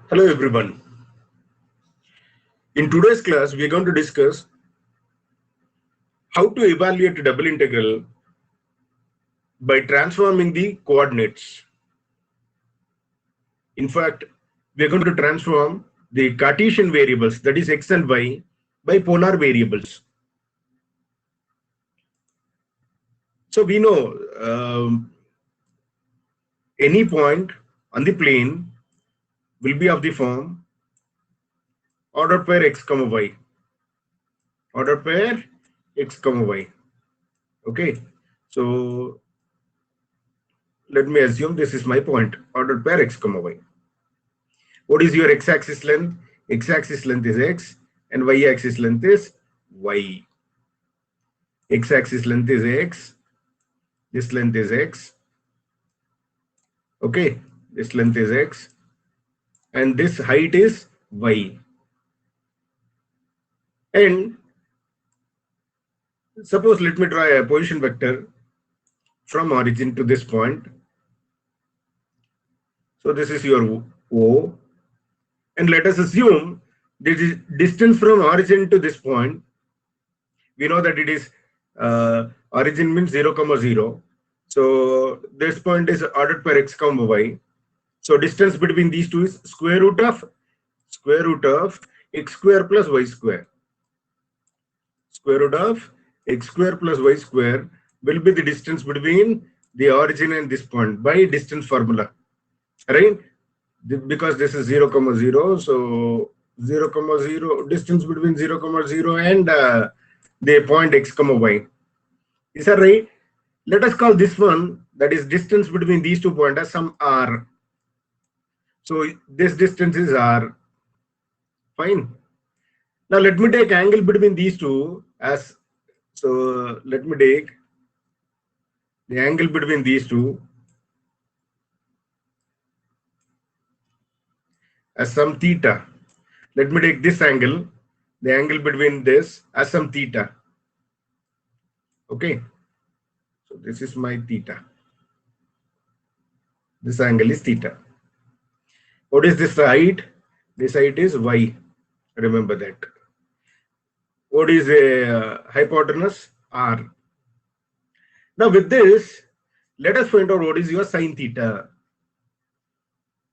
Hello everyone. In today's class, we are going to discuss how to evaluate a double integral by transforming the coordinates. In fact, we are going to transform the Cartesian variables, that is x and y, by polar variables. So we know any point on the plane will be of the form order pair x comma y. Order pair x comma y. Okay. So let me assume this is my point, order pair x comma y. What is your x-axis length? X-axis length is x and y-axis length is y. X-axis length is x. This length is x. Okay, this length is x. And this height is y. And suppose let me draw a position vector from origin to this point. So this is your O. And let us assume the distance from origin to this point. We know that it is origin means 0, 0. So this point is ordered per x comma y. So distance between these two is square root of x square plus y square. Square root of x square plus y square will be the distance between the origin and this point by distance formula, right? Because this is 0, 0. So 0, 0, distance between 0, 0 and the point x comma y. Is that right? Let us call this one, that is distance between these 2 points, as some r. So this distance is r. Fine. Now let me take angle between these two as, so let me take the angle between these two as some theta. Let me take this angle, the angle between this, as some theta. Okay. So this is my theta. This angle is theta. What is this height? This height is y. Remember that. What is a hypotenuse? R. Now with this, let us find out what is your sine theta.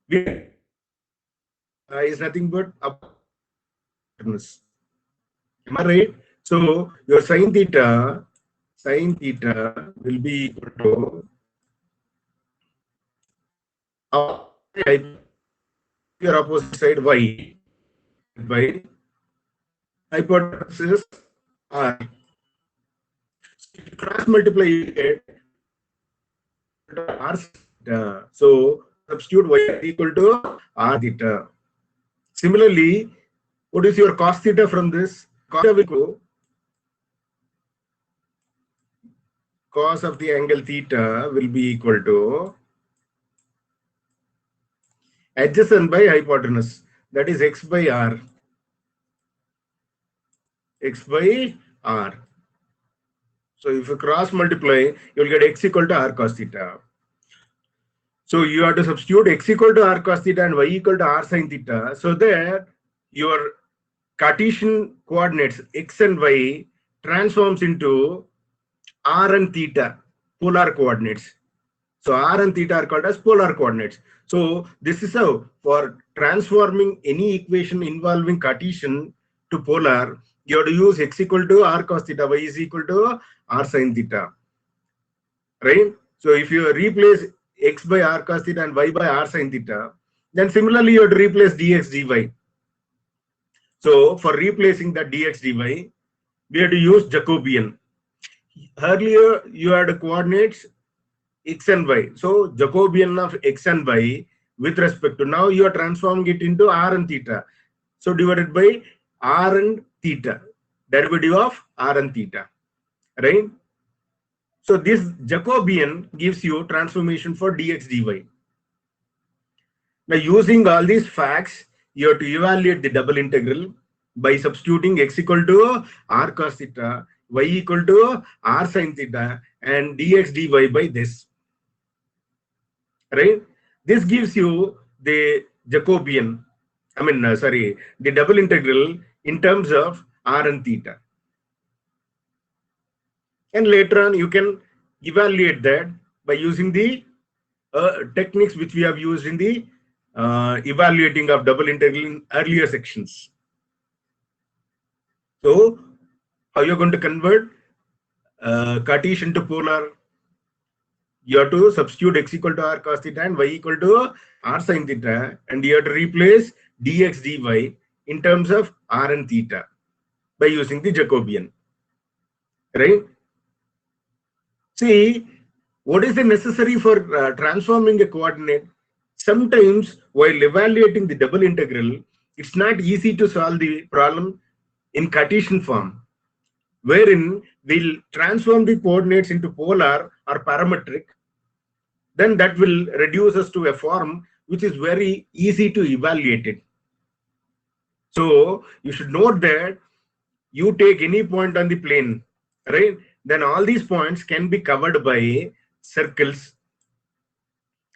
Is nothing but hypotenuse. Am I right? So your sine theta will be equal to your opposite side y by hypotenuse is r. So if you cross multiply you get r theta. So substitute y is equal to r theta. Similarly, what is your cos theta from this? Cos theta will go, cos of the angle theta will be equal to adjacent by hypotenuse, that is x by r. X by r. So if you cross multiply, you will get x equal to r cos theta. So you have to substitute x equal to r cos theta and y equal to r sin theta, so that your Cartesian coordinates x and y transforms into r and theta, polar coordinates. So r and theta are called as polar coordinates. So this is how, for transforming any equation involving Cartesian to polar, you have to use x equal to r cos theta, y is equal to r sin theta, right? So if you replace x by r cos theta and y by r sin theta, then similarly you have to replace dx dy. So for replacing that dx dy, we have to use Jacobian. Earlier you had coordinates x and y. So Jacobian of x and y with respect to, now you are transforming it into r and theta. So divided by r and theta, derivative of r and theta, right? So this Jacobian gives you transformation for dx dy. Now using all these facts, you have to evaluate the double integral by substituting x equal to r cos theta, y equal to r sin theta, and dx dy by this, right? This gives you the Jacobian. the double integral in terms of r and theta. And later on, you can evaluate that by using the techniques which we have used in the evaluating of double integral in earlier sections. So, how you're going to convert Cartesian to polar? You have to substitute x equal to r cos theta and y equal to r sin theta, and you have to replace dx dy in terms of r and theta by using the Jacobian, right? See, what is the necessary for transforming a coordinate? Sometimes while evaluating the double integral, it's not easy to solve the problem in Cartesian form, wherein we'll transform the coordinates into polar or parametric. Then that will reduce us to a form which is very easy to evaluate it. So you should note that you take any point on the plane, right? Then all these points can be covered by circles,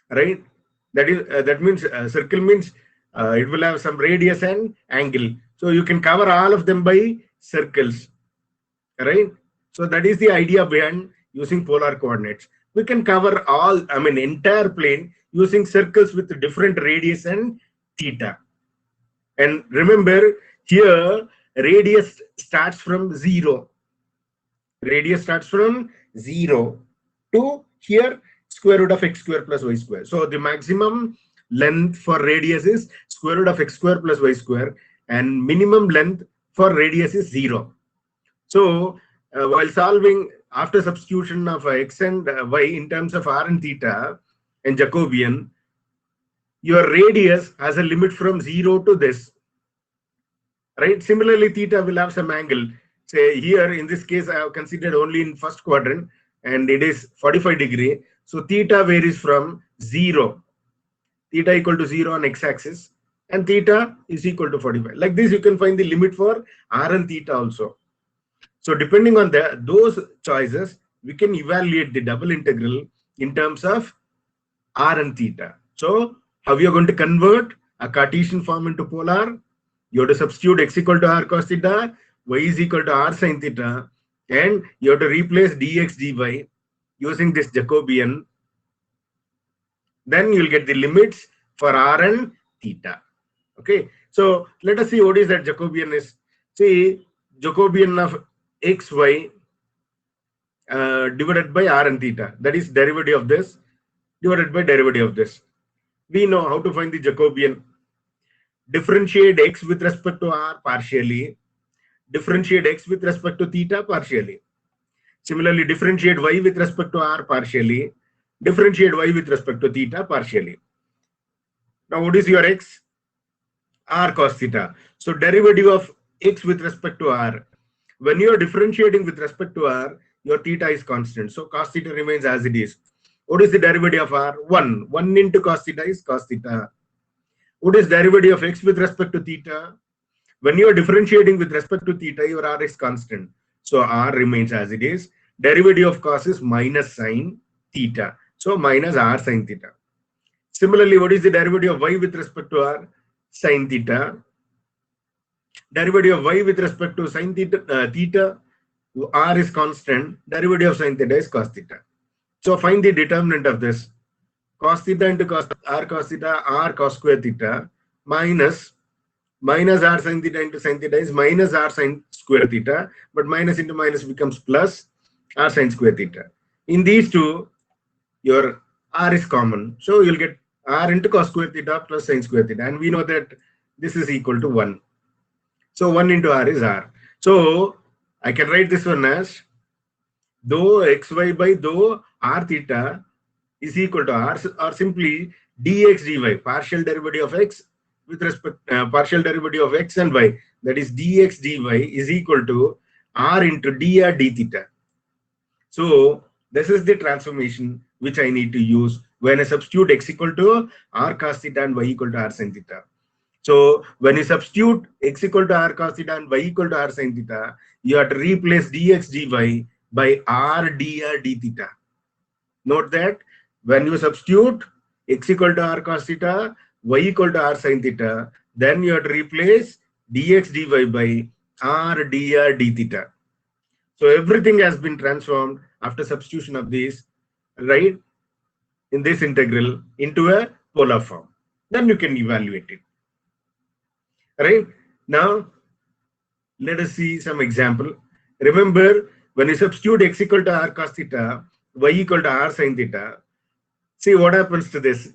right? That means circle means it will have some radius and angle. So you can cover all of them by circles, right? So that is the idea behind using polar coordinates. We can cover all, entire plane using circles with different radius and theta. And remember, here radius starts from 0. Radius starts from 0 to here square root of x square plus y square. So the maximum length for radius is square root of x square plus y square, and minimum length for radius is 0. So while solving after substitution of x and y in terms of r and theta and Jacobian, your radius has a limit from 0 to this, right? Similarly, theta will have some angle. Say here in this case, I have considered only in first quadrant, and it is 45 degree. So theta varies from 0, theta equal to 0 on x-axis, and theta is equal to 45. Like this, you can find the limit for r and theta also. So depending on those choices, we can evaluate the double integral in terms of r and theta. So how you are going to convert a Cartesian form into polar? You have to substitute x equal to r cos theta, y is equal to r sin theta, and you have to replace dx dy using this Jacobian. Then you'll get the limits for r and theta. Okay, so let us see what is that Jacobian is. See, Jacobian of xy divided by r and theta, that is derivative of this divided by derivative of this. We know how to find the Jacobian. Differentiate x with respect to r partially, differentiate x with respect to theta partially. Similarly, differentiate y with respect to r partially, differentiate y with respect to theta partially. Now what is your x? R cos theta. So derivative of x with respect to r. When you are differentiating with respect to r, your theta is constant. So cos theta remains as it is. What is the derivative of r? 1. 1 into cos theta is cos theta. What is derivative of x with respect to theta? When you are differentiating with respect to theta, your r is constant. So r remains as it is. Derivative of cos is minus sine theta. So minus r sine theta. Similarly, what is the derivative of y with respect to r? Sine theta. Derivative of y with respect to sine theta, r is constant. Derivative of sine theta is cos theta. So find the determinant of this. Cos theta into r cos theta, r cos square theta, minus r sin theta into sin theta is minus r sin square theta, but minus into minus becomes plus r sin square theta. In these two, your r is common. So you'll get r into cos square theta plus sin square theta, and we know that this is equal to 1. So 1 into r is r. So I can write this one as dou xy by dou r theta is equal to r, or simply dx dy, partial derivative of x with respect partial derivative of x and y, that is dx dy is equal to r into dr d theta. So this is the transformation which I need to use when I substitute x equal to r cos theta and y equal to r sin theta. So when you substitute x equal to r cos theta and y equal to r sin theta, you have to replace dx dy by r dr d theta. Note that when you substitute x equal to r cos theta, y equal to r sin theta, Then you have to replace dx dy by r dr d theta. So everything has been transformed after substitution of this, right, in this integral into a polar form. Then you can evaluate it. Right? Now, let us see some example. Remember, when you substitute x equal to r cos theta, y equal to r sin theta, see what happens to this.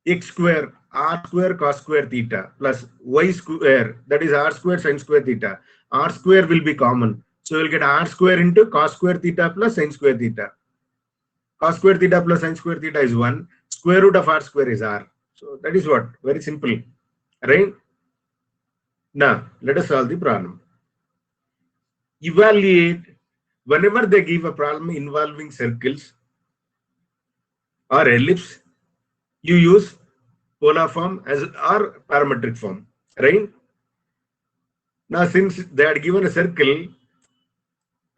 X square, r square cos square theta plus y square, that is r square sin square theta. R square will be common. So you'll get r square into cos square theta plus sin square theta. Cos square theta plus sin square theta is 1. Square root of r square is r. So that is what? Very simple. Right? Now, let us solve the problem. Evaluate whenever they give a problem involving circles or ellipse, you use polar form as or parametric form, right? Now, since they had given a circle,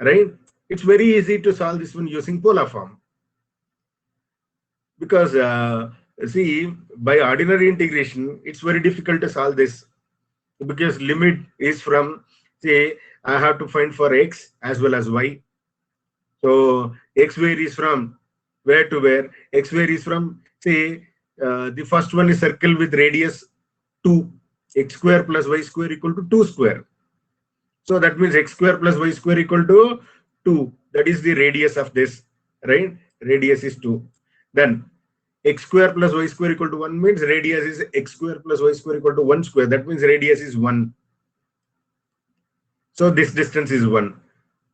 right, it's very easy to solve this one using polar form. Because, see, by ordinary integration, it's very difficult to solve this. Because limit is from, say, I have to find for x as well as y. So x varies from where to where? X varies from, say, the first one is circle with radius 2. X square plus y square equal to 2 square. So that means x square plus y square equal to 2. That is the radius of this, right? Radius is 2. Then x square plus y square equal to 1 means radius is x square plus y square equal to 1 square. That means radius is 1. So this distance is 1.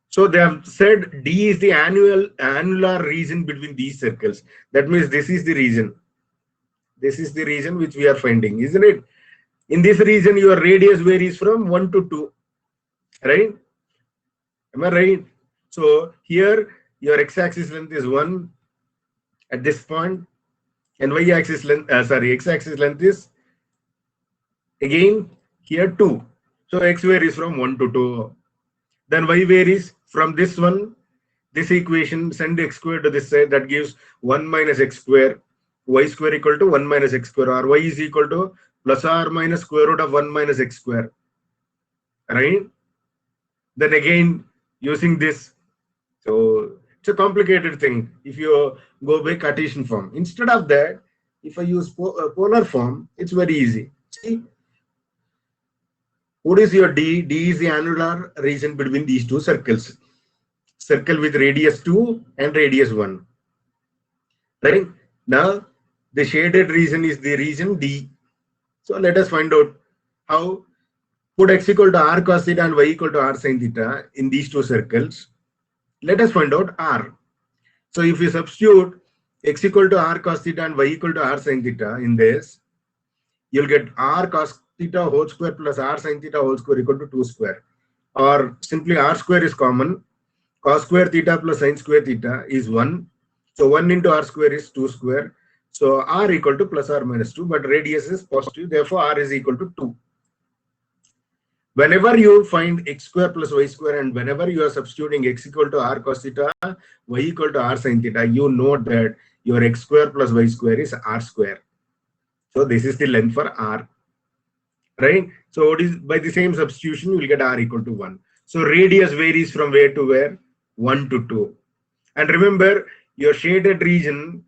So they have said D is the annular region between these circles. That means this is the region. This is the region which we are finding, isn't it? In this region, your radius varies from 1 to 2, right? Am I right? So here your x-axis length is 1 at this point, and y-axis length, x-axis length is again here 2. So x varies from 1 to 2. Then y varies from this one, this equation, send x square to this side, that gives 1 minus x square, y square equal to 1 minus x square, or y is equal to plus or minus square root of 1 minus x square, right? Then again, using this, so it's a complicated thing if you go by Cartesian form. Instead of that, if I use polar form, it's very easy. See, what is your D? D is the annular region between these two circles. Circle with radius 2 and radius 1. Right? Now, the shaded region is the region D. So let us find out how. Put x equal to r cos theta and y equal to r sin theta in these two circles. Let us find out r. So if you substitute x equal to r cos theta and y equal to r sin theta in this, you'll get r cos theta whole square plus r sin theta whole square equal to 2 square. Or simply r square is common. Cos square theta plus sin square theta is 1. So 1 into r square is 2 square. So r equal to plus or minus 2, but radius is positive. Therefore, r is equal to 2. Whenever you find x square plus y square, and whenever you are substituting x equal to r cos theta, y equal to r sin theta, you note that your x square plus y square is r square. So this is the length for r, right? So it is by the same substitution, you will get r equal to 1. So radius varies from where to where? 1 to 2. And remember, your shaded region,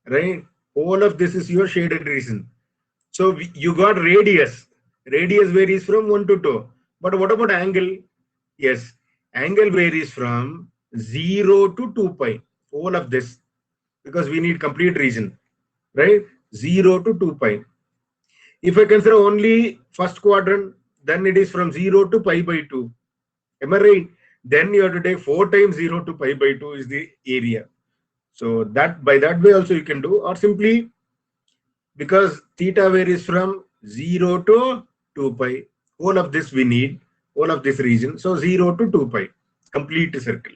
right? All of this is your shaded region. So you got radius. Radius varies from 1 to 2. But what about angle? Yes, angle varies from 0 to 2 pi. All of this, because we need complete region, right? 0 to 2 pi. If I consider only first quadrant, then it is from 0 to pi by 2. Am I right? Then you have to take 4 times 0 to pi by 2 is the area. So that by that way also you can do, or simply because theta varies from 0 to 2 pi. All of this we need, all of this region. So 0 to 2 pi, complete circle.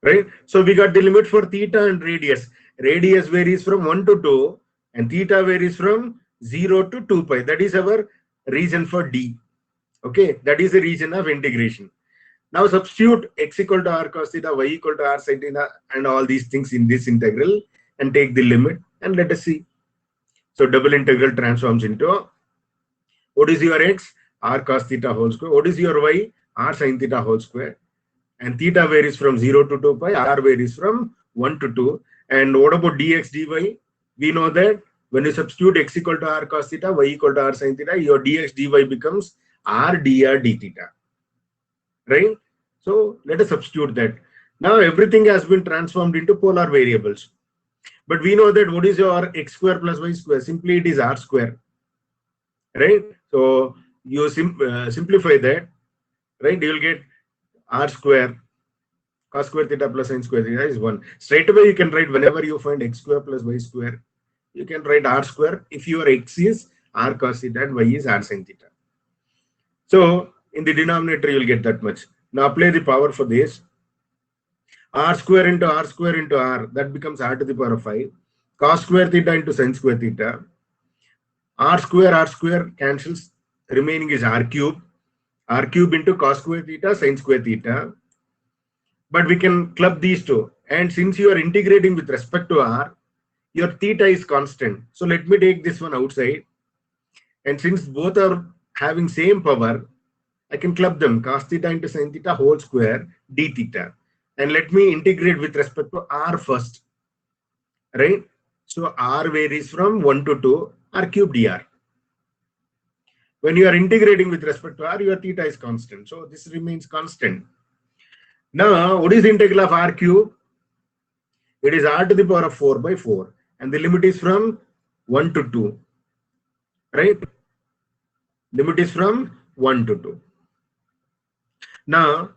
Right? So we got the limit for theta and radius. Radius varies from 1 to 2 and theta varies from 0 to 2 pi. That is our region for D. Okay, that is the region of integration. Now substitute x equal to r cos theta, y equal to r sin theta and all these things in this integral and take the limit and let us see. So double integral transforms into what is your x? R cos theta whole square. What is your y? R sin theta whole square. And theta varies from 0 to 2 pi, R varies from 1 to 2. And what about dx dy? We know that when you substitute x equal to R cos theta, y equal to R sin theta, your dx dy becomes R dr d theta. Right? So let us substitute that. Now everything has been transformed into polar variables. But we know that what is your x square plus y square? Simply it is R square. Right? So you simplify that. Right? You will get R square cos square theta plus sin square theta is 1. Straight away you can write, whenever you find x square plus y square, you can write R square if your x is R cos theta and y is R sin theta. So in the denominator you will get that much. Now apply the power for this. R square into R square into R, that becomes R to the power of 5. Cos square theta into sin square theta. R square cancels. Remaining is R cube. R cube into cos square theta, sin square theta. But we can club these two. And since you are integrating with respect to R, your theta is constant. So let me take this one outside. And since both are having same power, I can club them. Cos theta into sin theta whole square d theta. And let me integrate with respect to R first. Right? So R varies from 1 to 2, R cube dr. When you are integrating with respect to R, your theta is constant. So this remains constant. Now, what is the integral of R cube? It is R to the power of 4 by 4. And the limit is from 1 to 2. Right? Limit is from 1 to 2. Now,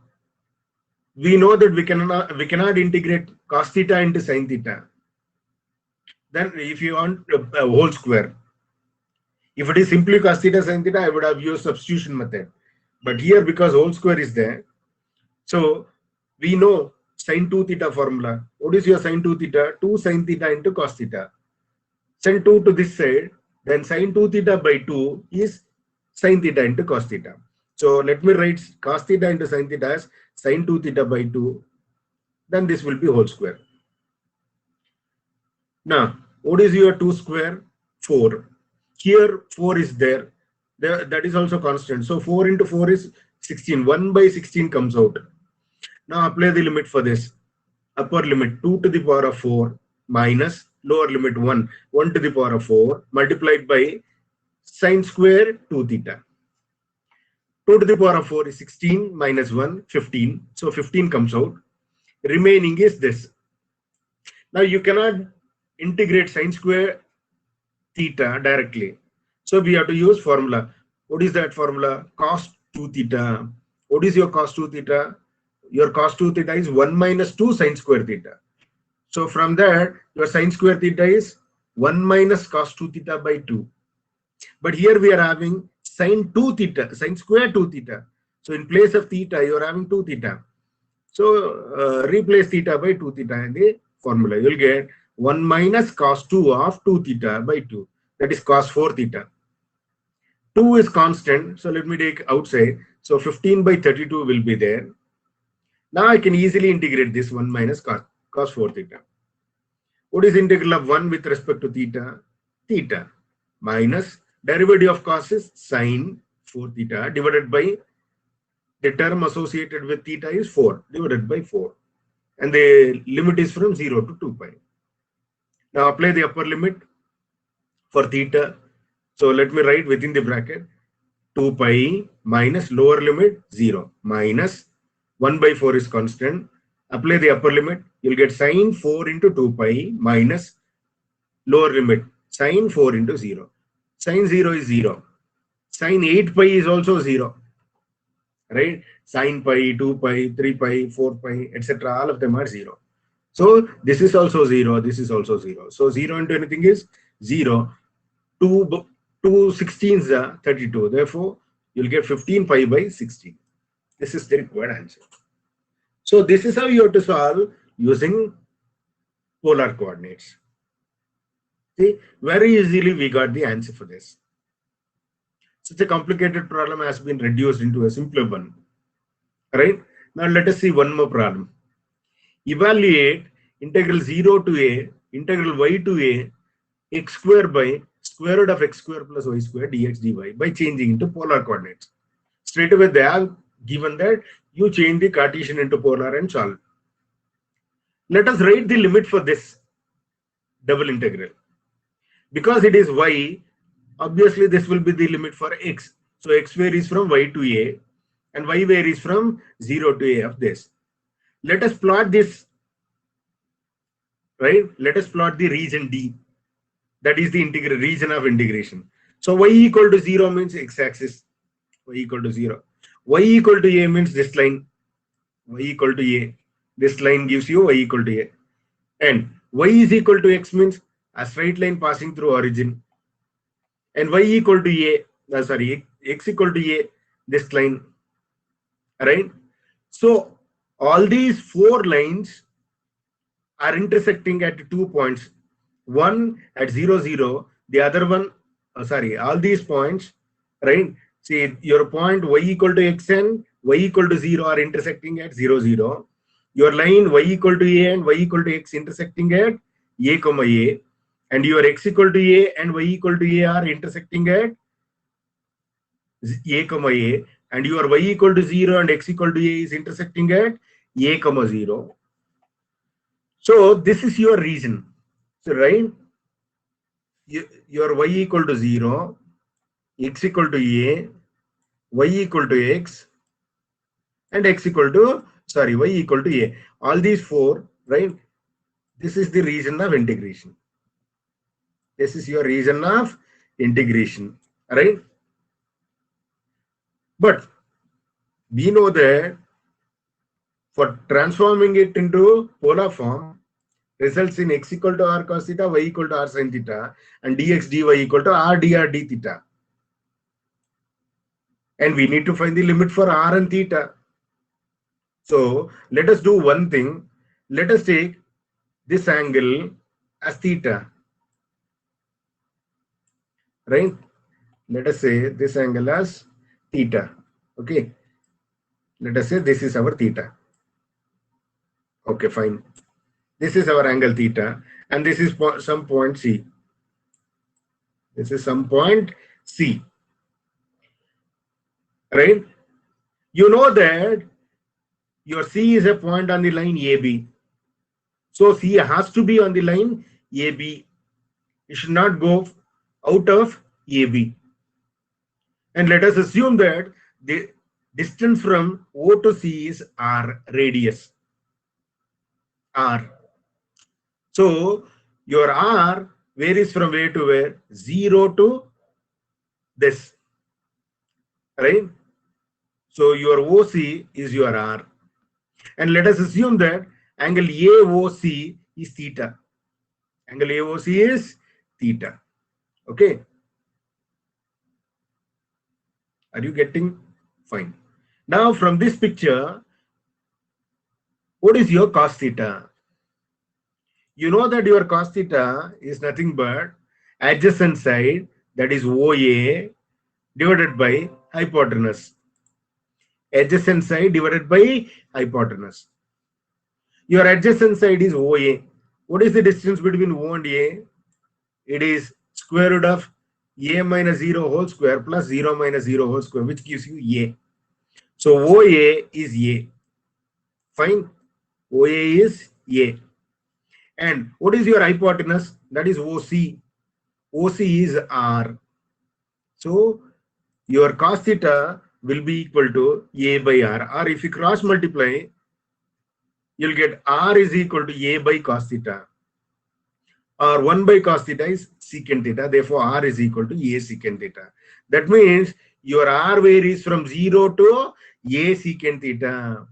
we know that we cannot integrate cos theta into sin theta. Then if you want a whole square, if it is simply cos theta sin theta, I would have used substitution method. But here, because whole square is there, so we know sin 2 theta formula. What is your sin 2 theta? 2 sin theta into cos theta. Send 2 to this side, then sin 2 theta by 2 is sin theta into cos theta. So let me write cos theta into sin theta as sin 2 theta by 2. Then this will be whole square. Now, what is your 2 square? 4. Here 4 is there. That is also constant. So 4 into 4 is 16. 1 by 16 comes out. Now apply the limit for this. Upper limit 2 to the power of 4 minus lower limit 1. 1 to the power of 4 multiplied by sin square 2 theta. 2 to the power of 4 is 16 minus 1, 15. So 15 comes out. Remaining is this. Now you cannot integrate sin square theta directly. So we have to use formula. What is that formula? Cos 2 theta. What is your cos 2 theta? Your cos 2 theta is 1 minus 2 sin square theta. So from there, your sin square theta is 1 minus cos 2 theta by 2. But here we are having sin 2 theta, sin square 2 theta. So in place of theta, you are having 2 theta. So replace theta by 2 theta in the formula. You will get 1 minus cos 2 of 2 theta by 2. That is cos 4 theta. 2 is constant. So let me take outside. So 15 by 32 will be there. Now I can easily integrate this 1 minus cos 4 theta. What is integral of 1 with respect to theta? Theta minus derivative of cos is sin 4 theta divided by the term associated with theta is 4 divided by 4. And the limit is from 0 to 2 pi. Now apply the upper limit for theta. So let me write within the bracket 2 pi minus lower limit 0 minus 1 by 4 is constant. Apply the upper limit. You'll get sin 4 into 2 pi minus lower limit sin 4 into 0. Sin 0 is 0. Sin 8 pi is also 0. Right? Sin pi, 2 pi, 3 pi, 4 pi, etc. All of them are 0. So this is also 0. This is also 0. So 0 into anything is 0. 2 16s are 32. Therefore, you'll get 15 pi by 16. This is the required answer. So this is how you have to solve using polar coordinates. See, very easily we got the answer for this. Such a complicated problem has been reduced into a simpler one. Right? Now let us see one more problem. Evaluate integral 0 to a, integral y to a, x square by square root of x square plus y square dx dy by changing into polar coordinates. Straight away they have given that you change the Cartesian into polar and solve. Let us write the limit for this double integral. Because it is y, obviously this will be the limit for x. So x varies from y to a and y varies from 0 to a of this. Let us plot this, right? Let us plot the region D. That is the integral region of integration. So y equal to 0 means x-axis, y equal to 0. Y equal to a means this line, y equal to a. This line gives you y equal to a. And y is equal to x means a straight line passing through origin. And y equal to a, x equal to a, this line, right? So all these four lines are intersecting at 2 points. One at 0, 0, the other one, all these points, right? See, your point y equal to x and y equal to 0 are intersecting at 0, 0. Your line y equal to a and y equal to x intersecting at a comma a, and your x equal to a and y equal to a are intersecting at a comma a, and your y equal to 0 and x equal to a is intersecting at a comma 0. So this is your region. So right, your y equal to 0, x equal to a, y equal to x, and x equal to, y equal to a. All these four, right? This is the region of integration. This is your region of integration, right? But we know that for transforming it into polar form results in x equal to r cos theta, y equal to r sin theta, and dx dy equal to r dr d theta. And we need to find the limit for r and theta. So let us do one thing. Let us take this angle as theta, right? Let us say this angle as theta. Okay. Let us say this is our theta. Okay, fine. This is our angle theta, and this is some point C. This is some point C, right? You know that your C is a point on the line AB. So C has to be on the line AB. It should not go out of AB. And let us assume that the distance from O to C is R, radius, R. So your R varies from where to where? 0 to this, right? So your OC is your R. And let us assume that angle AOC is theta. Angle AOC is theta. Okay. Are you getting? Fine. Now from this picture, what is your cos theta? You know that your cos theta is nothing but adjacent side, that is OA, divided by hypotenuse. Adjacent side divided by hypotenuse. Your adjacent side is OA. What is the distance between O and A? It is square root of A minus 0 whole square plus 0 minus 0 whole square, which gives you A. So OA is A. Fine. OA is A. And what is your hypotenuse? That is OC. OC is R. So your cos theta will be equal to A by R. Or if you cross multiply, you'll get R is equal to A by cos theta. Or 1 by cos theta is secant theta. Therefore, R is equal to A secant theta. That means your R varies from 0 to A secant theta.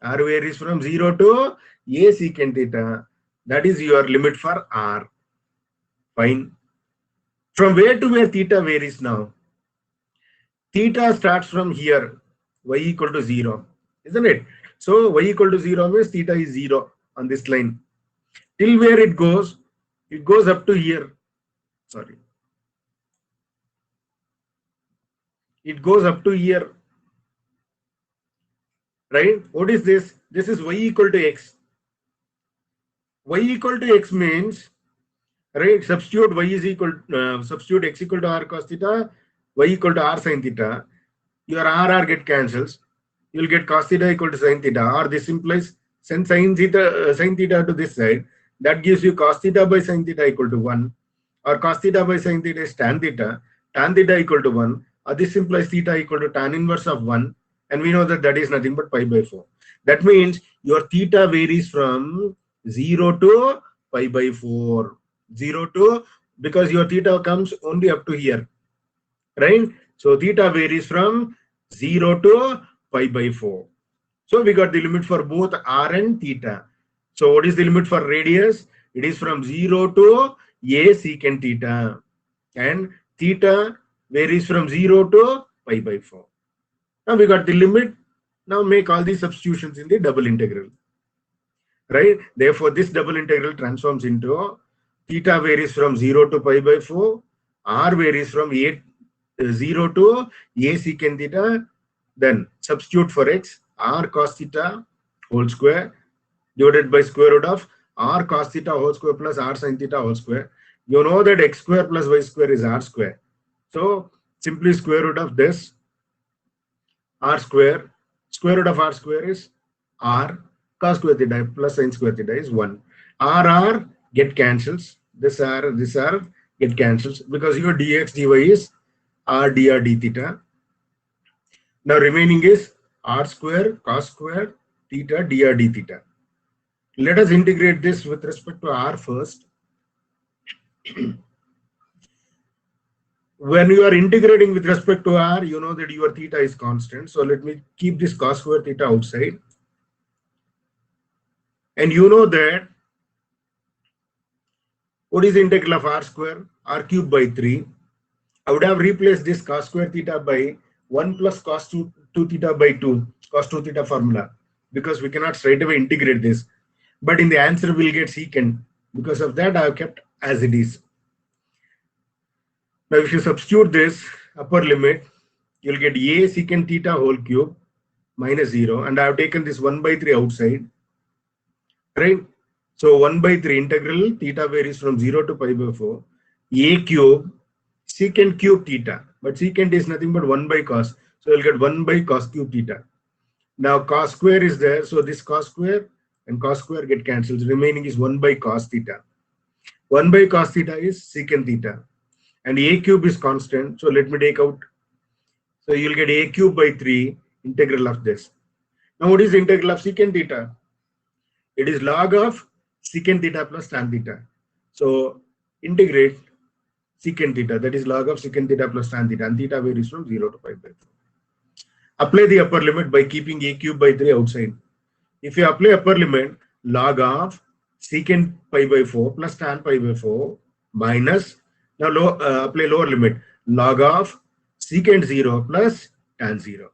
R varies from 0 to A secant theta. That is your limit for R. Fine. From where to where theta varies now? Theta starts from here, y equal to 0, isn't it? So y equal to 0 means theta is 0 on this line. Till where it goes? It goes up to here. Sorry. It goes up to here. Right? What is this? This is y equal to x. Y equal to x means, right? Substitute y is equal, substitute x equal to r cos theta, y equal to r sin theta. Your r get cancels. You'll get cos theta equal to sin theta, or this implies send sin theta to this side. That gives you cos theta by sin theta equal to 1, or cos theta by sin theta is tan theta equal to 1, or this implies theta equal to tan inverse of 1, and we know that that is nothing but pi by 4. That means your theta varies from 0 to pi by 4. 0 to, because your theta comes only up to here, right? So theta varies from 0 to pi by 4. So we got the limit for both r and theta. So what is the limit for radius? It is from 0 to a secant theta, and theta varies from 0 to pi by 4. Now we got the limit. Now make all these substitutions in the double integral, right? Therefore this double integral transforms into theta varies from 0 to pi by 4, r varies from 0 to a secant theta. Then substitute for x, r cos theta whole square divided by square root of r cos theta whole square plus r sin theta whole square. You know that x square plus y square is r square. So simply square root of this r square root of r square is r cos square theta plus sin square theta is 1. R get cancels. This r get cancels because your dx dy is r dr d theta. Now remaining is r square cos square theta dr d theta. Let us integrate this with respect to r first. When you are integrating with respect to r, you know that your theta is constant. So let me keep this cos square theta outside. And you know that what is the integral of r square? R cube by 3. I would have replaced this cos square theta by 1 plus cos 2 theta by 2, cos 2 theta formula, because we cannot straight away integrate this. But in the answer we'll get secant. Because of that I have kept as it is. Now if you substitute this upper limit, you'll get a secant theta whole cube minus 0, and I have taken this 1 by 3 outside, right? So 1 by 3 integral theta varies from 0 to pi by 4, a cube secant cube theta, but secant is nothing but 1 by cos, so you'll get 1 by cos cube theta. Now cos square is there, so this cos square and cos square get cancelled. Remaining is 1 by cos theta. 1 by cos theta is secant theta, and a cube is constant, so let me take out. So you'll get a cube by 3 integral of this. Now what is the integral of secant theta? It is log of secant theta plus tan theta. So integrate secant theta, that is log of secant theta plus tan theta, and theta varies from 0 to pi by 4. Apply the upper limit by keeping a cube by 3 outside. If you apply upper limit, log of secant pi by 4 plus tan pi by 4 minus, now apply lower limit, log of secant 0 plus tan 0.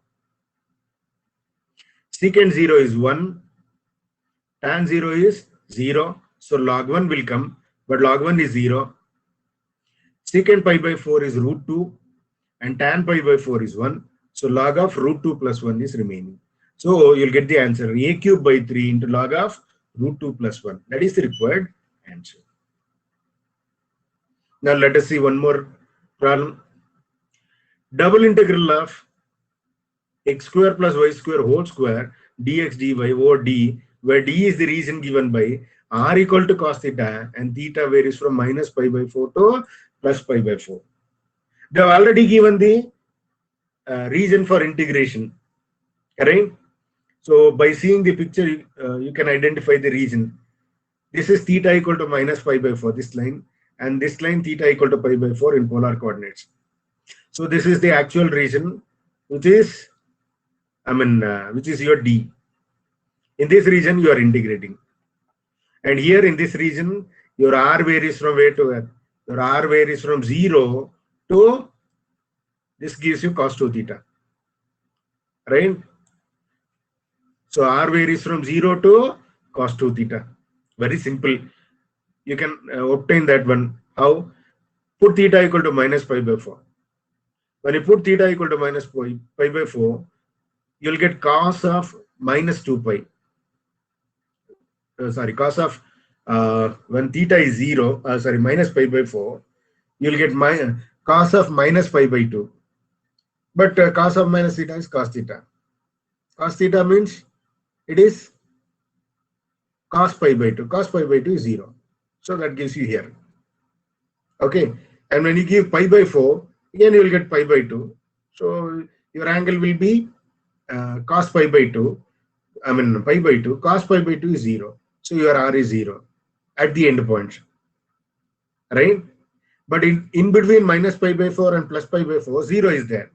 Secant 0 is 1, tan 0 is 0, so log 1 will come, but log 1 is 0. Secant pi by 4 is root 2, and tan pi by 4 is 1, so log of root 2 plus 1 is remaining. So you'll get the answer, a cube by 3 into log of root 2 plus 1. That is the required answer. Now let us see one more problem. Double integral of x square plus y square whole square dx dy over d, where d is the region given by r equal to cos theta and theta varies from minus pi by 4 to plus pi by 4. They have already given the region for integration, right? So by seeing the picture, you can identify the region. This is theta equal to minus pi by 4, this line, and this line theta equal to pi by 4 in polar coordinates. So this is the actual region, which is, which is your D. In this region, you are integrating. And here in this region, your R varies from where to where? Your R varies from 0 to, this gives you cos 2 theta, right? So R varies from 0 to cos 2 theta. Very simple. You can obtain that one. How? Put theta equal to minus pi by 4. When you put theta equal to minus pi by 4, you'll get cos of minus 2 pi. Cos of when theta is 0, sorry, minus pi by 4, you'll get cos of minus pi by 2. But cos of minus theta is cos theta. Cos theta means it is cos pi by 2. Cos pi by 2 is 0. So that gives you here. Okay. And when you give pi by 4, again you will get pi by 2. So your angle will be cos pi by 2. I mean pi by 2. Cos pi by 2 is 0. So your R is 0 at the end point. Right? But in between minus pi by 4 and plus pi by 4, 0 is there.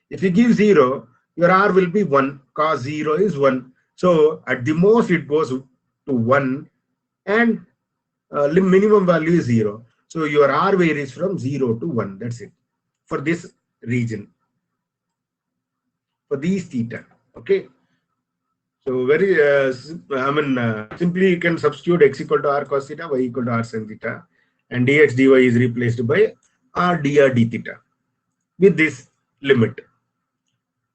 If you give 0, your R will be 1. Cos 0 is 1. So at the most it goes to 1 and minimum value is 0. So your R varies from 0 to 1. That's it for this region, for these theta. Okay. So very, simply you can substitute x equal to r cos theta, y equal to r sin theta, and dx dy is replaced by r dr d theta with this limit.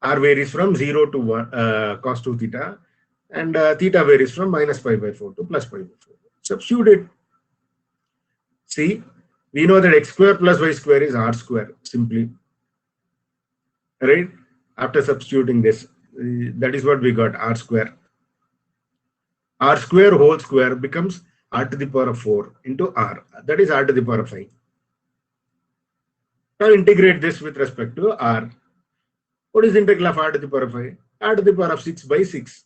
R varies from 0 to 1 cos 2 theta, and theta varies from minus pi by 4 to plus pi by 4. Substitute it. See, we know that x square plus y square is r square simply. Right? After substituting this, that is what we got, r square. R square whole square becomes r to the power of 4 into r. That is r to the power of 5. Now integrate this with respect to r. What is the integral of r to the power of 5? R to the power of 6 by 6.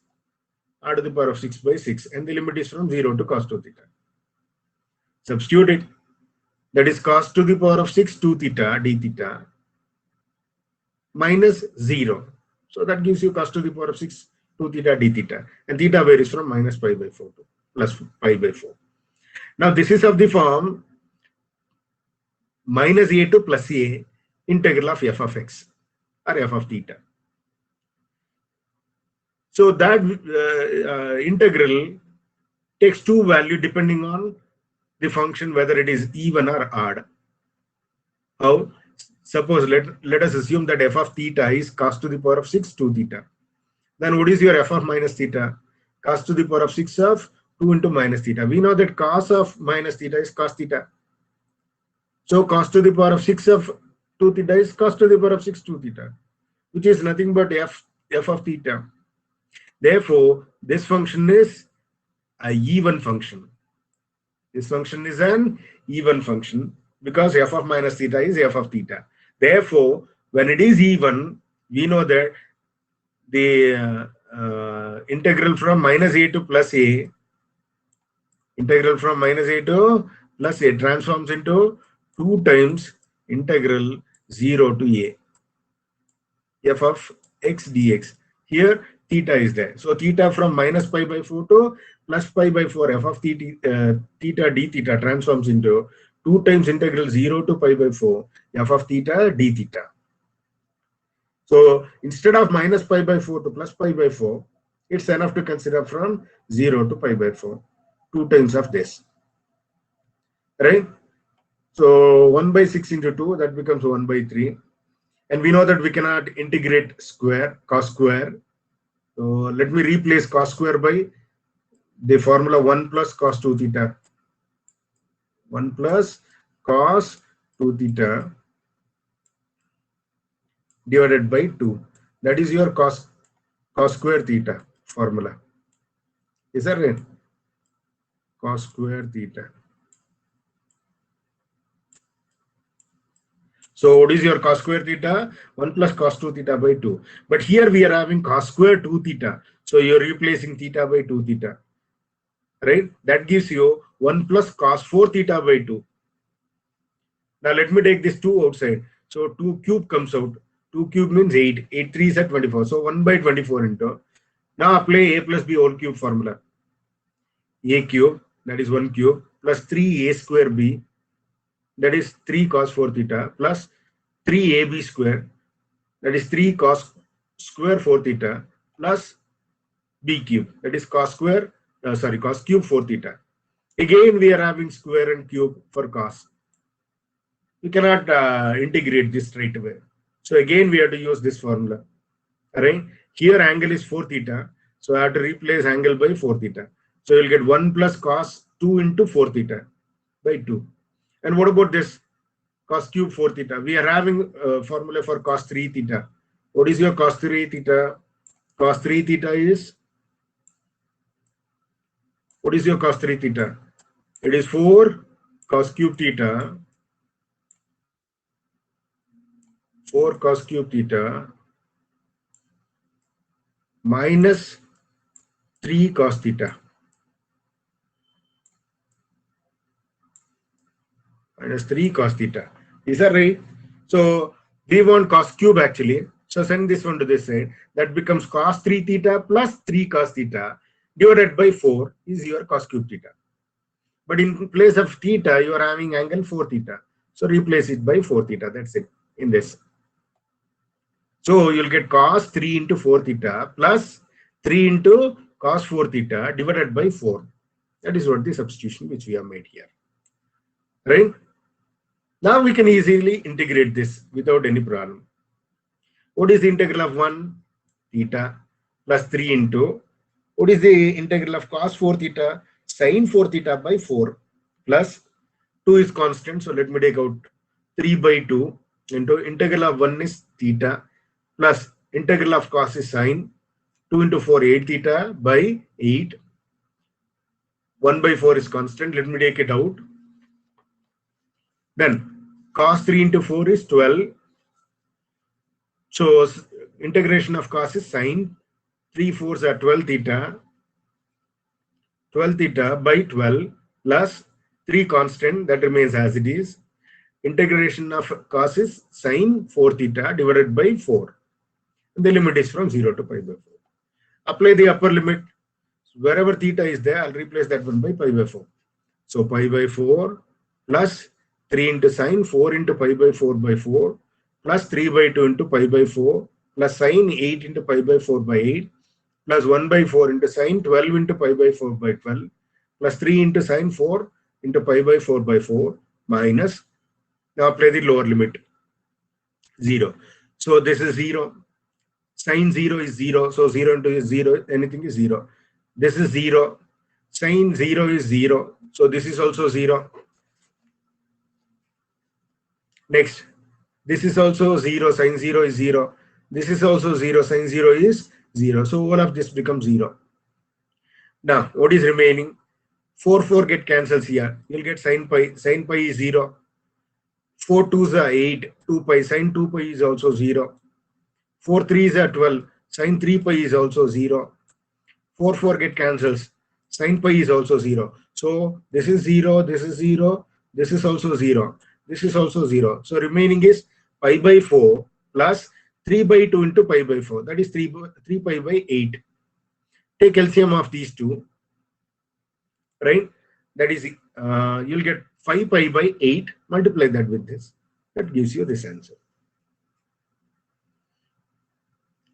R to the power of 6 by 6. And the limit is from 0 to cos 2 theta. Substitute it. That is cos to the power of 6 2 theta d theta minus 0. So that gives you cos to the power of 6 2 theta d theta. And theta varies from minus pi by 4 to plus pi by 4. Now this is of the form minus a to plus a integral of f of x or f of theta. So that integral takes two values depending on the function, whether it is even or odd. How? Suppose let us assume that f of theta is cos to the power of 6 2 theta. Then what is your f of minus theta? Cos to the power of 6 of 2 into minus theta. We know that cos of minus theta is cos theta. So cos to the power of 6 of 2 theta is cos to the power of 6 2 theta, which is nothing but f of theta. Therefore, this function is an even function. This function is an even function because f of minus theta is f of theta. Therefore, when it is even, we know that the integral from minus a to plus a, integral from minus a to plus a transforms into 2 times integral 0 to a, f of x dx. Here theta is there. So theta from minus pi by 4 to plus pi by 4 f of theta d theta transforms into 2 times integral 0 to pi by 4 f of theta d theta. So instead of minus pi by 4 to plus pi by 4, it's enough to consider from 0 to pi by 4, 2 times of this. Right? So 1 by 6 into 2, that becomes 1 by 3. And we know that we cannot integrate square, cos square. So let me replace cos square by the formula 1 plus cos 2 theta. 1 plus cos 2 theta divided by 2. That is your cos square theta formula. Is that right? Cos square theta. So what is your cos square theta? 1 plus cos 2 theta by 2. But here we are having cos square 2 theta. So you're replacing theta by 2 theta. Right? That gives you 1 plus cos 4 theta by 2. Now let me take this 2 outside. So 2 cube comes out. 2 cube means 8. 8 3 is at 24. So 1 by 24 into. Now apply a plus b whole cube formula. A cube, that is 1 cube, plus 3a square b, that is 3 cos 4 theta, plus 3ab square, that is 3 cos square 4 theta, plus b cube, that is cos cube 4 theta. Again we are having square and cube for cos. We cannot integrate this straight away. So again we have to use this formula. Alright, here angle is 4 theta, so I have to replace angle by 4 theta. So you'll get 1 plus cos 2 into 4 theta by 2. And what about this cos cube 4 theta? We are having a formula for cos 3 theta. What is your cos 3 theta? Cos 3 theta is, what is your cos 3 theta? It is 4 cos cube theta, 4 cos cube theta minus 3 cos theta. Minus 3 cos theta. Is that right? So we want cos cube actually. So send this one to this side. That becomes cos 3 theta plus 3 cos theta divided by 4 is your cos cube theta. But in place of theta, you are having angle 4 theta. So replace it by 4 theta. That's it in this. So you'll get cos 3 into 4 theta plus 3 into cos 4 theta divided by 4. That is what the substitution which we have made here. Right? Now we can easily integrate this without any problem. What is the integral of 1 theta plus 3 into, what is the integral of cos 4 theta sin 4 theta by 4 plus 2 is constant. So let me take out 3 by 2 into integral of 1 is theta plus integral of cos is sin 2 into 4 8 theta by 8. 1 by 4 is constant. Let me take it out. Then cos 3 into 4 is 12. So integration of cos is sin 3 4s are 12 theta. 12 theta by 12 plus 3 constant that remains as it is. Integration of cos is sin 4 theta divided by 4. The limit is from 0 to pi by 4. Apply the upper limit. Wherever theta is there, I'll replace that one by pi by 4. So pi by 4 plus 3 into sin 4 into pi by 4 by 4 plus 3 by 2 into pi by 4 plus sin 8 into pi by 4 by 8 plus 1 by 4 into sin 12 into pi by 4 by 12 plus 3 into sin 4 into pi by 4 by 4 minus, now apply the lower limit, 0. So this is 0. Sin 0 is 0. So 0 into 0, anything is 0. This is 0. Sin 0 is 0. So this is also 0. Next, this is also 0. Sin 0 is 0. This is also 0. Sin 0 is 0. So all of this becomes 0. Now, what is remaining? 4, 4 get cancels here. You'll get sin pi. Sin pi is 0. 4 2s are 8. 2 pi. Sin 2 pi is also 0. 4 3s are 12. Sin 3 pi is also 0. 4 4 get cancels. Sin pi is also 0. So this is 0. This is 0. This is also 0. This is also 0. So remaining is pi by 4 plus 3 by 2 into pi by 4. That is 3 pi by 8. Take LCM of these two. Right? That is, you'll get 5 pi by 8. Multiply that with this. That gives you this answer.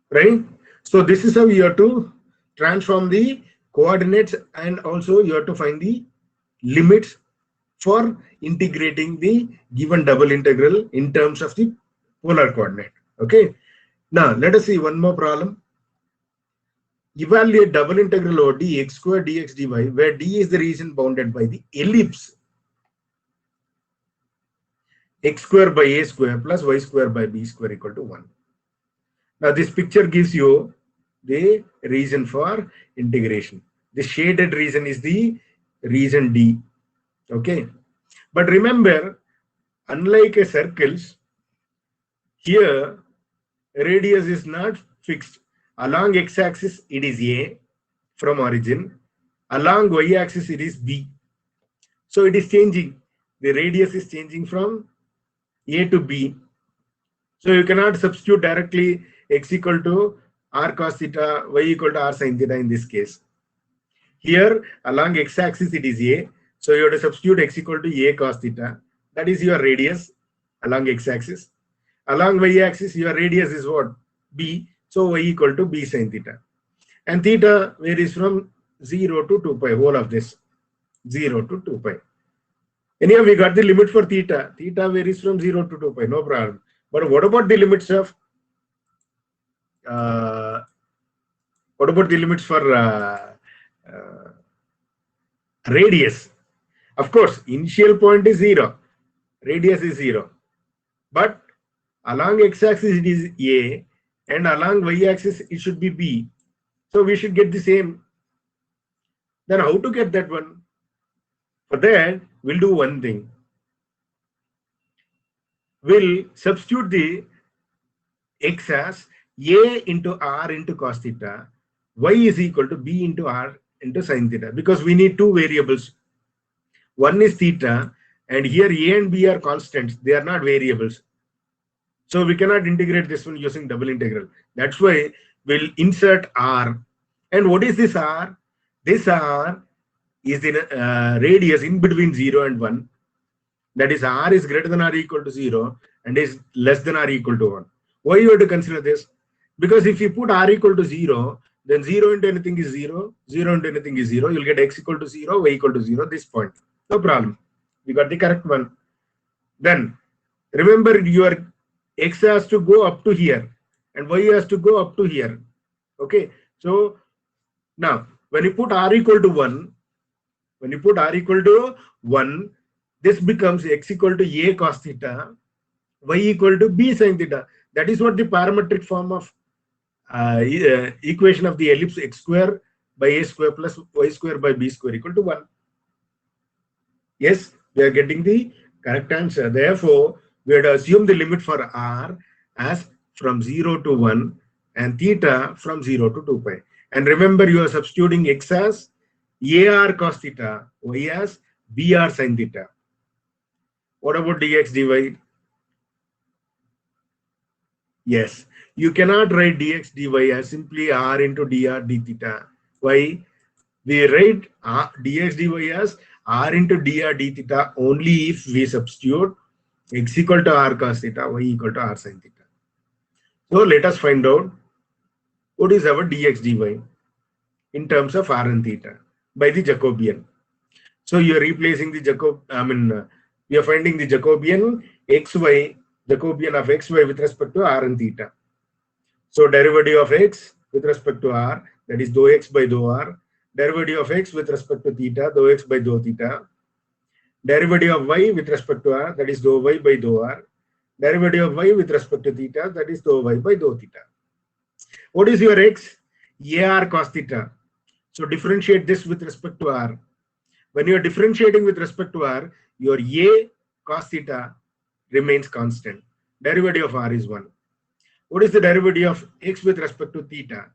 Right? So this is how you have to transform the coordinates, and also you have to find the limits for integrating the given double integral in terms of the polar coordinate. Okay. Now let us see one more problem. Evaluate double integral over dx square dx dy, where d is the region bounded by the ellipse x square by a square plus y square by b square equal to 1. Now this picture gives you the region for integration. The shaded region is the region D. Okay. But remember, unlike a circles, here radius is not fixed. Along x-axis it is A from origin. Along y-axis it is B. So it is changing. The radius is changing from A to B. So you cannot substitute directly x equal to r cos theta, y equal to r sin theta in this case. Here along x-axis it is A. So you have to substitute x equal to a cos theta. That is your radius along x-axis. Along y-axis your radius is what? B. So y equal to b sin theta. And theta varies from 0 to 2 pi, whole of this. 0 to 2 pi. Anyhow, we got the limit for theta. Theta varies from 0 to 2 pi, no problem. But what about the limits of for radius? Of course, initial point is 0, radius is 0, but along x-axis it is A, and along y-axis it should be B. So we should get the same. Then how to get that one? For that, we'll do one thing. We'll substitute the x as A into R into cos theta, y is equal to B into R into sin theta, because we need two variables. One is theta, and here A and B are constants. They are not variables. So we cannot integrate this one using double integral. That's why we'll insert R. And what is this R? This R is in radius in between 0 and 1. That is, R is greater than or equal to 0 and is less than or equal to 1. Why you have to consider this? Because if you put R equal to 0, then 0 into anything is 0, 0 into anything is 0. You'll get x equal to 0, y equal to 0, this point. No problem. We got the correct one. Then remember, your x has to go up to here and y has to go up to here. Okay. So now when you put R equal to 1, this becomes x equal to A cos theta, y equal to B sin theta. That is what the parametric form of equation of the ellipse x square by A square plus y square by B square equal to 1. Yes, we are getting the correct answer. Therefore, we had to assume the limit for R as from 0 to 1 and theta from 0 to 2 pi. And remember, you are substituting x as AR cos theta, y as BR sin theta. What about dx dy? Yes, you cannot write dx dy as simply R into dr d theta. Why? We write dx dy as R into dr d theta only if we substitute x equal to R cos theta, y equal to R sin theta. So let us find out what is our dx dy in terms of R and theta by the Jacobian. So you are replacing the we are finding the Jacobian xy, Jacobian of xy with respect to R and theta. So derivative of x with respect to R, that is dou x by dou R. Derivative of x with respect to theta, dou x by dou theta. Derivative of y with respect to R, that is dou y by dou R. Derivative of y with respect to theta, that is dou y by dou theta. What is your x? AR cos theta. So differentiate this with respect to R. When you are differentiating with respect to R, your A cos theta remains constant. Derivative of R is 1. What is the derivative of x with respect to theta?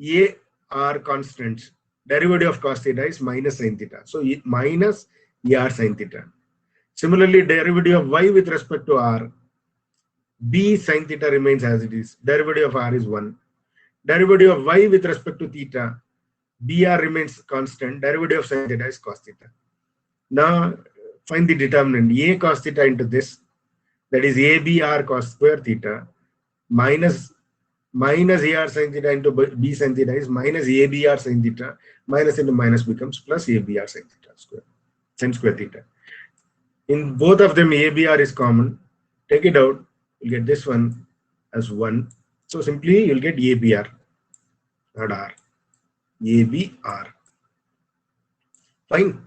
A are constants. Derivative of cos theta is minus sin theta. So minus AR sin theta. Similarly, derivative of y with respect to R, B sin theta remains as it is. Derivative of R is 1. Derivative of y with respect to theta, BR remains constant. Derivative of sin theta is cos theta. Now find the determinant. A cos theta into this, that is ABR cos square theta, minus AR sin theta into B sin theta is minus ABR sin theta. Minus into minus becomes plus ABR sin theta square, sin square theta. In both of them, ABR is common. Take it out, you'll get this one as 1. So simply you'll get ABR, not R. ABR. Fine.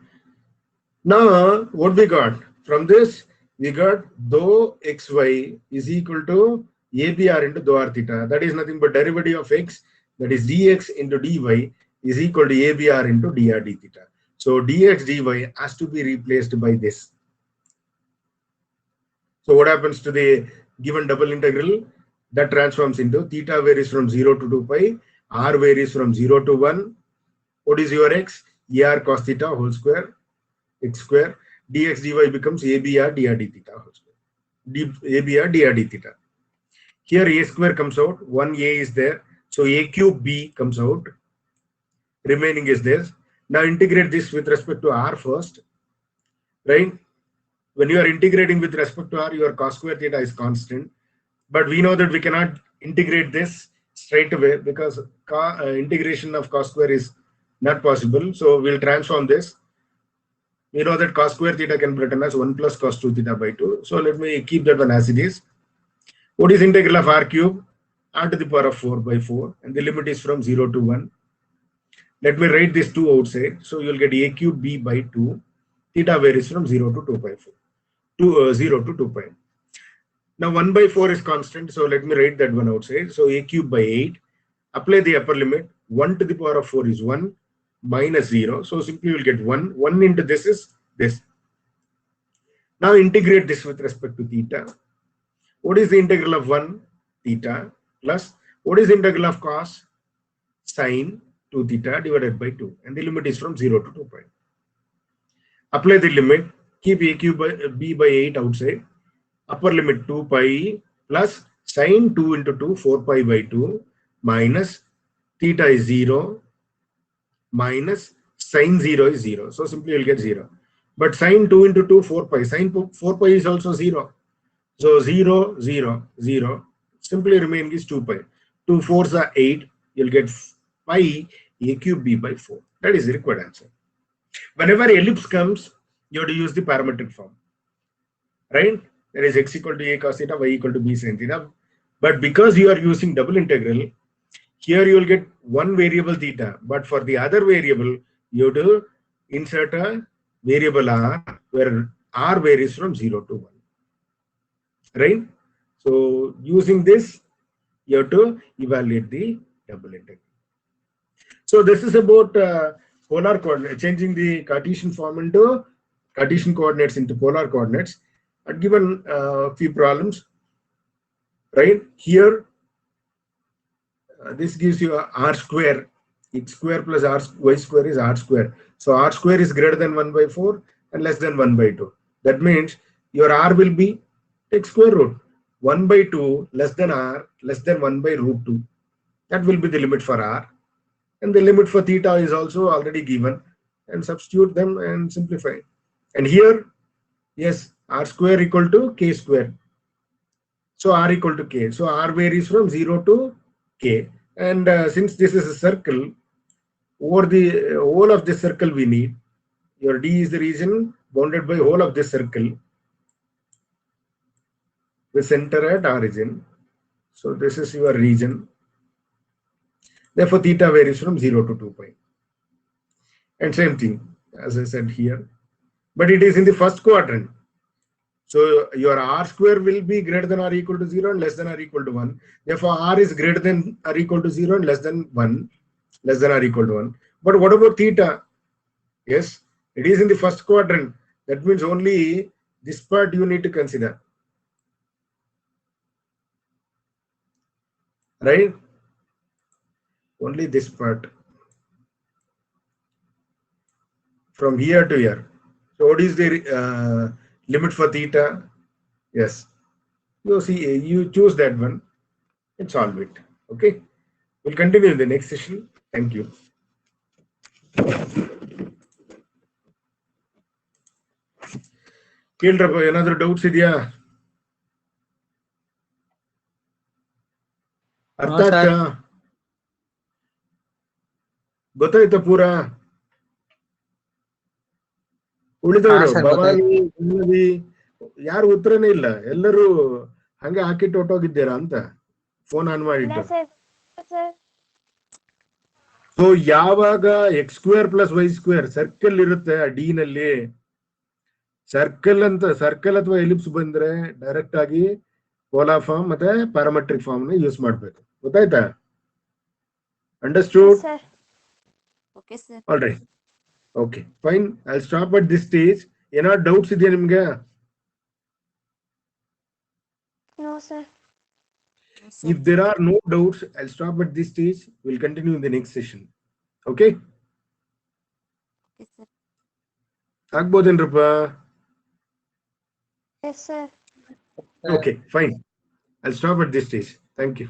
Now what we got? From this, we got dou xy is equal to ABR into dou R theta. That is nothing but derivative of x, that is dx into dy is equal to ABR into dr d theta. So dx dy has to be replaced by this. So what happens to the given double integral? That transforms into theta varies from 0 to 2 pi, R varies from 0 to 1. What is your x? AR cos theta whole square, x square. Dx dy becomes ABR dr d theta whole square. ABR dr d theta. Here a square comes out, 1a is there. So a cube b comes out. Remaining is this. Now integrate this with respect to R first. Right? When you are integrating with respect to R, your cos square theta is constant. But we know that we cannot integrate this straight away because integration of cos square is not possible. So we'll transform this. We know that cos square theta can be written as 1 plus cos 2 theta by 2. So let me keep that one as it is. What is integral of R cube? R to the power of 4 by 4. And the limit is from 0 to 1. Let me write this 2 outside. So you'll get a cube b by 2. Theta varies from 0 to 2 pi 4. 0 to 2 pi. Now 1 by 4 is constant, so let me write that one outside. So a cube by 8. Apply the upper limit. 1 to the power of 4 is 1 minus 0. So simply you will get 1. 1 into this is this. Now integrate this with respect to theta. What is the integral of 1? Theta plus what is the integral of cos? Sine 2 theta divided by 2. And the limit is from 0 to 2 pi. Apply the limit. Keep a cube by b by 8 outside. Upper limit 2 pi plus sine 2 into 2, 4 pi by 2 minus theta is 0 minus sine 0 is 0. So simply you'll get 0. But sine 2 into 2, 4 pi. Sine 4 pi is also 0. So 0, 0, 0. Simply remaining is 2 pi. 2 4s are 8. You'll get pi a cube b by 4. That is the required answer. Whenever ellipse comes, you have to use the parametric form. Right? That is x equal to a cos theta, y equal to b sin theta. But because you are using double integral, here you will get one variable theta. But for the other variable, you have to insert a variable r, where r varies from 0 to 1. Right? So using this, you have to evaluate the double integral. So this is about polar coordinate, changing the Cartesian form into Cartesian coordinates into polar coordinates. I've given a few problems. Right here, this gives you a r square. X square plus r y square is r square. So r square is greater than 1 by 4 and less than 1 by 2. That means your r will be take square root 1 by 2 less than r less than 1 by root 2. That will be the limit for r. And the limit for theta is also already given, and substitute them and simplify. And here, yes, r square equal to k square. So r equal to k. So r varies from 0 to k. And since this is a circle, over the whole of this circle we need, your D is the region bounded by whole of this circle, the center at origin. So this is your region. Therefore, theta varies from 0 to 2 pi. And same thing, as I said here. But it is in the first quadrant. So your r square will be greater than or equal to 0 and less than or equal to 1. Therefore, r is greater than or equal to 0 and less than 1, less than or equal to 1. But what about theta? Yes, it is in the first quadrant. That means only this part you need to consider. Right? Only this part. From here to here. So what is the limit for theta? Yes. You see, you choose that one and solve it. Okay. We'll continue in the next session. Thank you. Another doubts idea? ಅರ್ಥ ಆಗ್ತಾ ಗೊತ್ತಾಯ್ತಾ ಪೂರ ಉಳಿದವರು ಭವಾನಿ ಯಾರು ಉತ್ತರನೇ ಇಲ್ಲ ಎಲ್ಲರೂ ಹಂಗೆ ಹಾಕಿಟ್ಟು ಹೊಟ್ಟೋಗಿದ್ದೀರಾ ಅಂತ ಫೋನ್ ಆನ್ ಮಾಡಿಟ್ಟು ಸೊ ಯಾವಾಗ x square plus y square circle ಇರುತ್ತೆ ಆ ಡಿ ನಲ್ಲಿ ಸರ್ಕಲ್ ಅಂತ ಸರ್ಕಲ್ ಅಥವಾ ಎಲಿಪ್ಸ್ ಬಂದ್ರೆ ಡೈರೆಕ್ಟ್ ಆಗಿ polar form ಮತ್ತೆ parametric form ನ ಯೂಸ್ ಮಾಡಬೇಕು ಗೊತ್ತಾಯ್ತಾ understood sir okay sir all right okay fine I'll stop at this stage ಏನಾದ್ರು ಡೌಟ್ಸ್ ಇದೆಯಾ ನಿಮಗೆ no sir if there are no doubts I'll stop at this stage we'll continue in the next session okay okay sir ಆಗ್ಬೋದೇನ್ರಪ್ಪ yes sir okay fine I'll stop at this stage thank you